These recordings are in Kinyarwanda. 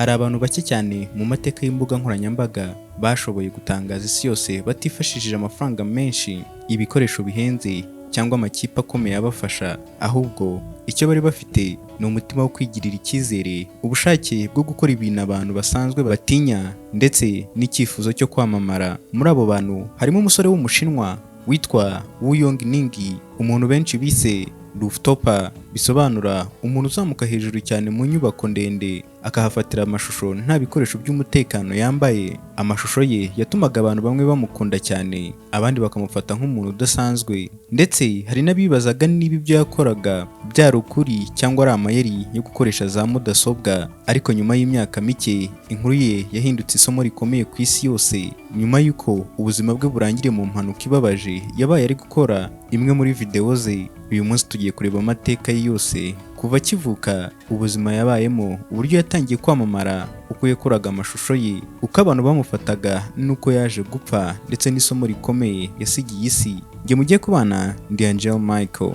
Hari abantu bake cyane mu mateka y'imbuga nkoranyambaga bashoboye gutangaza isi yose batifashishije amafaranga menshi, ibikoresho bihenze cyangwa amakipe akomeye abafasha, ahubwo icyo bari bafite ni umutima wo kwigirira icyizere, ubushake bwo gukora ibintu abantu basanzwe batinya, ndetse n'icyifuzo cyo kwamamara. Muri abo bantu harimo umusore w'umushinwa witwa Wu Yongning, umuntu benshi bise rooftopper, bisobanura umuntu uzamuka hejuru cyane mu nyubako ndende akahafatira amashusho nta bikoresho by'umutekano yambaye. Amashusho ye yatumaga abantu bamwe bamukunda cyane, abandi bakamufata nk'umuntu udasanzwe, ndetse hari n'abibazaga niba ibyo yakoraga byari ukuri cyangwa ari amayeri yo gukoresha za mudasobwa. Ariko nyuma y'imyaka mike inkuru ye yahindutse isomo rikomeye ku isi yose, nyuma y'uko ubuzima bwe burangiriye mu mpanuka ibabaje yabaye ari gukora imwe muri videwo ze. Uyu munsi tugiye kureba amateka ye yose kuva akivuka, ubuzima yabayemo, uburyo yatangiye kwamamara, uko yakoraga amashusho ye, uko abantu bamufataga, n'uko yaje gupfa, ndetse n'isomo rikomeye yasigiye isi. Njye mugiye kubana ndi Angel Michael.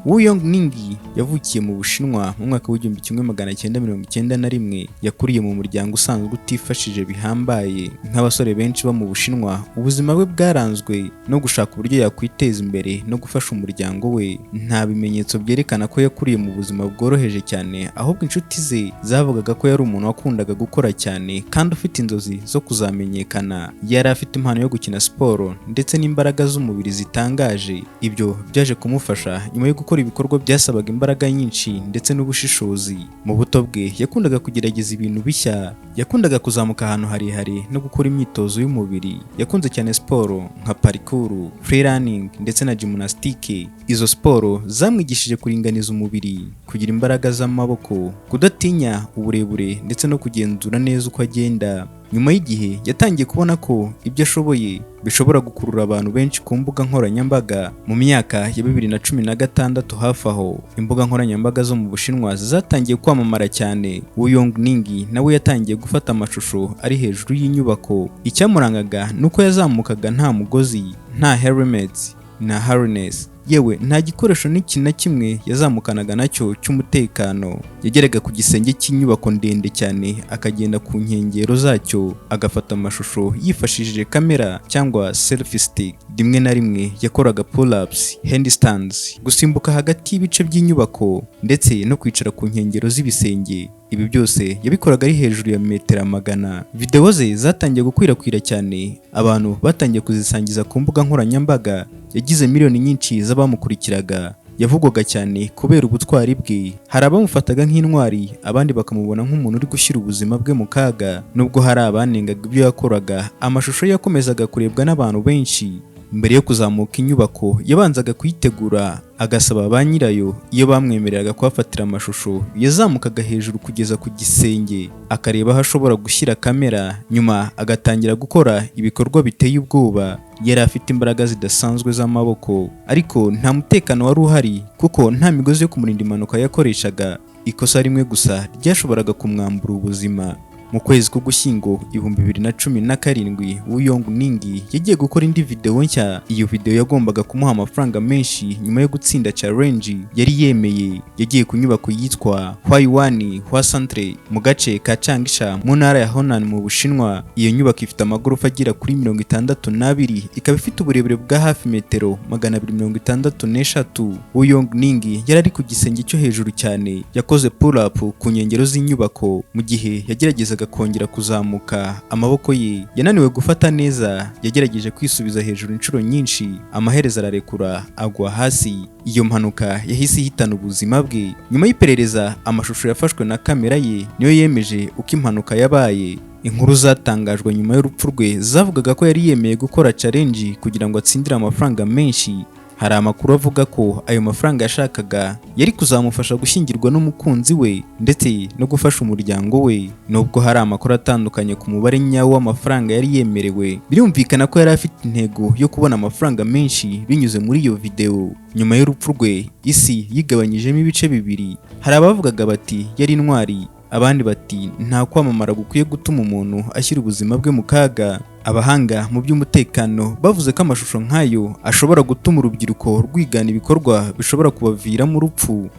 Wu Yongning yavukiye mu Bushinwa mu mwaka w'igihumbi kimwe magana cyenda mirongo icyenda na rimwe. Yakuriye mu muryango usanzwe utifashije bihambaye. Nk'abasore benshi bo mu Bushinwa, ubuzima bwe bwaranzwe no gushaka uburyo yakwiteza imbere no gufasha umuryango we. Nta bimenyetso byerekana ko yakuriye mu buzima bworoheje cyane, ahubwo inshuti ze zavugaga ko yari umuntu wakundaga gukora cyane kandi ufite inzozi zo kuzamenyekana. Yari afite impano yo gukina siporo ndetse n'imbaraga z'umubiri zitangaje. Ibyo byaje kumufasha nyuma yo gukora ibikorwa byasabaga imbaraga nyinshi ndetse n'ubushishozi. Mu buto bwe yakundaga kugerageza ibintu bishya, yakundaga kuzamuka ahantu harehare no gukora imyitozo y'umubiri. Yakunze cyane siporo nka parkour, free running ndetse na gymnastique. Izo siporo zamwigishije kuringaniza umubiri, kugira imbaraga z'amaboko, kudatinya uburebure ndetse no kugenzura neza uko agenda. Nyuma y'igihe yatangiye kubona ko ibyo ashoboye bishobora gukurura abantu benshi ku mbuga nkoranyambaga. Mu myaka ya 2016 hafi aho, imbuga nkoranyambaga zo mu Bushinwa zatangiye kwamamara cyane. Wu Yongning nawe yatangiye gufata amashusho ari hejuru y'inyubako. Icyamurangaga nuko yazamukaga nta mugozi, nta helmet na harness, yewe nta gikoresho n'iki na kimwe yazamukanaga nacyo cy'umutekano. Yageraga ku gisenge cy'inyubako ndende cyane, akagenda ku nkengero zacyo agafata amashusho yifashishije kamera cyangwa selfie stick. Rimwe na rimwe yakoraga pull-ups, handstands, gusimbuka hagati y'ibice by'inyubako ndetse no kwicara ku nkengero z'ibisenge. Ibi byose yabikoraga ari hejuru ya metero 100. Videwo ze zatangiye gukwirakwira cyane, abantu batangiye kuzisangiza ku mbuga nkoranyambaga. Yagize miliyoni nyinshi z'abamukurikiraga. Yavugwaga cyane kubera ubutwari bwe. Hari abamufataga nk'intwari, abandi bakamubona nk'umuntu uri gushyira ubuzima bwe mu kaga. Nubwo hari abanengaga ibyo yakoraga, amashusho ye yakomezaga kurebwa n'abantu benshi. Mbere yo kuzamuka inyubako yabanzaga kuyitegura, agasaba ba nyirayo iyo bamwemereraga kuhafatira amashusho. Yazamukaga hejuru kugeza ku gisenge, akareba aho ashobora gushyira kamera, nyuma agatangira gukora ibikorwa biteye ubwoba. Yari afite imbaraga zidasanzwe z'amaboko, ariko nta mutekano wari uhari kuko nta migozi yo kumurinda impanuka yakoreshaga. Ikosa rimwe gusa ryashoboraga kumwambura ubuzima. Mu kwezi k'Ugushyingo 2017, Wu Yongning yagiye gukora indi video nshya. Iyo video yagombaga kumuha amafaranga menshi nyuma yo gutsinda challenge yari yemeye. Yagiye ku nyubako yitwa Hwaiwan Centre mu gace ka Changsha mu ntara ya Honan mu Bushinwa. Iyo nyubako ifite amagorofa agera kuri 62, ikaba ifite uburebure bwa hafi metero 263. Wu Yongning yari ari ku gisenge cyo hejuru cyane. Yakoze pull-up ku nkengero z'inyubako. Mu gihe yagerageza kongera kuzamuka, amaboko ye yananiwe gufata neza. Yagerageje kwisubiza hejuru inshuro nyinshi, amaherezo ararekura agwa hasi. Iyo mpanuka yahise ihitana ubuzima bwe. Nyuma y'iperereza, amashusho yafashwe na kamera ye niyo yemeje uko impanuka yabaye. Inkuru zatangajwe nyuma y'urupfu rwe zavugaga ko yari yemeye gukora challenge kugira ngo atsindire amafaranga menshi. Hari amakuru avuga ko ayo mafaranga yashakaga yari kuzamufasha gushyingirwa n'umukunzi we ndetse no gufasha umuryango we. Nubwo hari amakuru atandukanye ku mubare nyawo w'amafaranga yari yemerewe, birumvikana ko yari afite intego yo kubona amafaranga menshi binyuze muri iyo video. Nyuma y'urupfu rwe, isi yigabanyijemo ibice bibiri. Hari abavugaga bati yari intwari, abandi bati nta kwamamara gukwiye gutuma umuntu ashyira ubuzima bwe mu kaga. Abahanga mu by'umutekano bavuze ko amashusho nk'ayo ashobora gutuma urubyiruko rwigana ibikorwa bishobora kubaviramo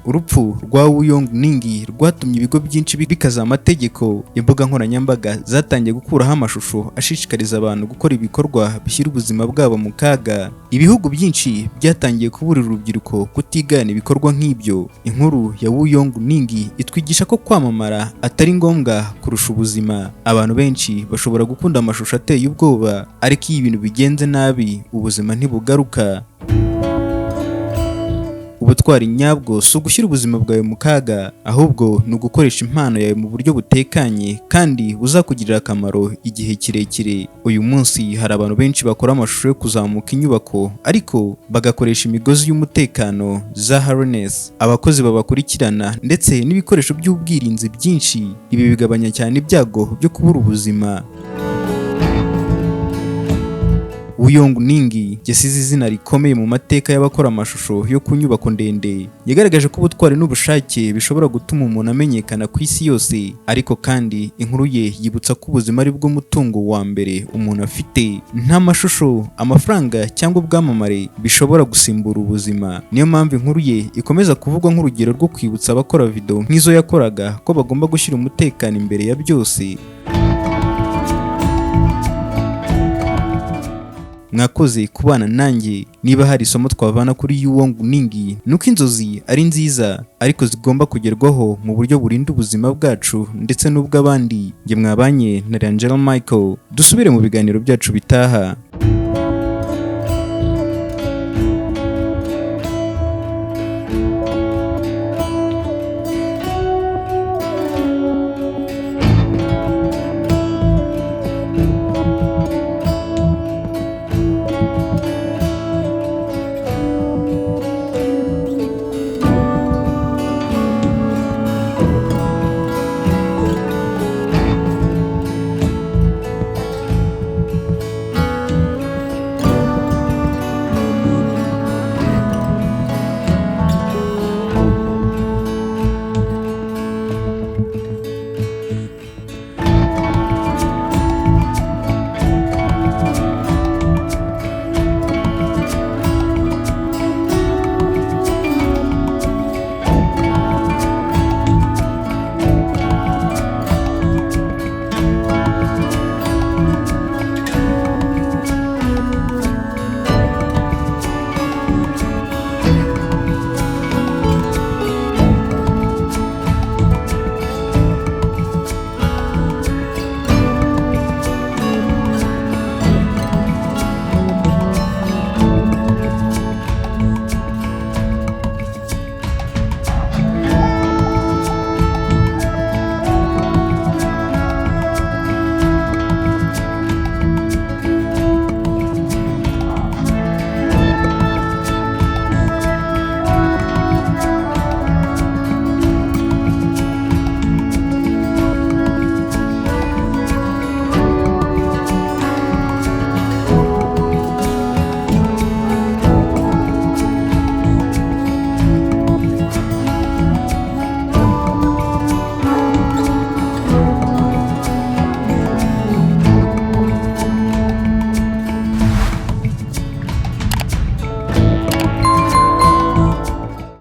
urupfu rwa Yahanutse rwatumye ibigo byinshi bikaza amategeko. Imbuga nkoranyambaga zatangiye gukuraho amashusho ashishikariza abantu gukora ibikorwa bishyira ubuzima bwabo mu kaga. Ibihugu byinshi byatangiye kuburira urubyiruko kutigana ibikorwa nk'ibyo. Inkuru ya Yahanutse itwigisha ko kwamamara atari ngombwa kurusha ubuzima. Abantu benshi bashobora gukunda amashusho ateye ubwoba, ariko iyo ibintu bigenze nabi ubuzima ntibugaruka. Ubutwari nyabwo si ugushyira ubuzima bwawe mu kaga, ahubwo ni ugukoresha impano yawe mu buryo butekanye kandi buzakugirira akamaro igihe kirekire. Uyu munsi hari abantu benshi bakora amashusho yo kuzamuka inyubako, ariko bagakoresha imigozi y'umutekano za harness, abakozi babakurikirana ndetse n'ibikoresho by'ubwirinzi byinshi. Ibi bigabanya cyane ibyago byo kubura ubuzima. Yahanutse yasize izina rikomeye mu mateka y'abakora amashusho yo ku nyubako ndende. Yagaragaje ko ubutwari n'ubushake bishobora gutuma umuntu amenyekana ku isi yose, ariko kandi inkuru ye yibutsa ko ubuzima ari bwo mutungo wa mbere umuntu afite. Nta mashusho, amafaranga cyangwa ubwamamare bishobora gusimbura ubuzima. Niyo mpamvu inkuru ye ikomeza kuvugwa nk'urugero rwo kwibutsa abakora video nk'izo yakoraga ko bagomba gushyira umutekano imbere ya byose. Mwakoze kubana nanjye. Niba hari isomo twavana kuri Yahanutse, nuko inzozi ari nziza ariko zigomba kugerwaho mu buryo burinda ubuzima bwacu ndetse n'ubw'abandi. Nge mwabanye na Michael. Dusubire mu biganiro byacu bitaha.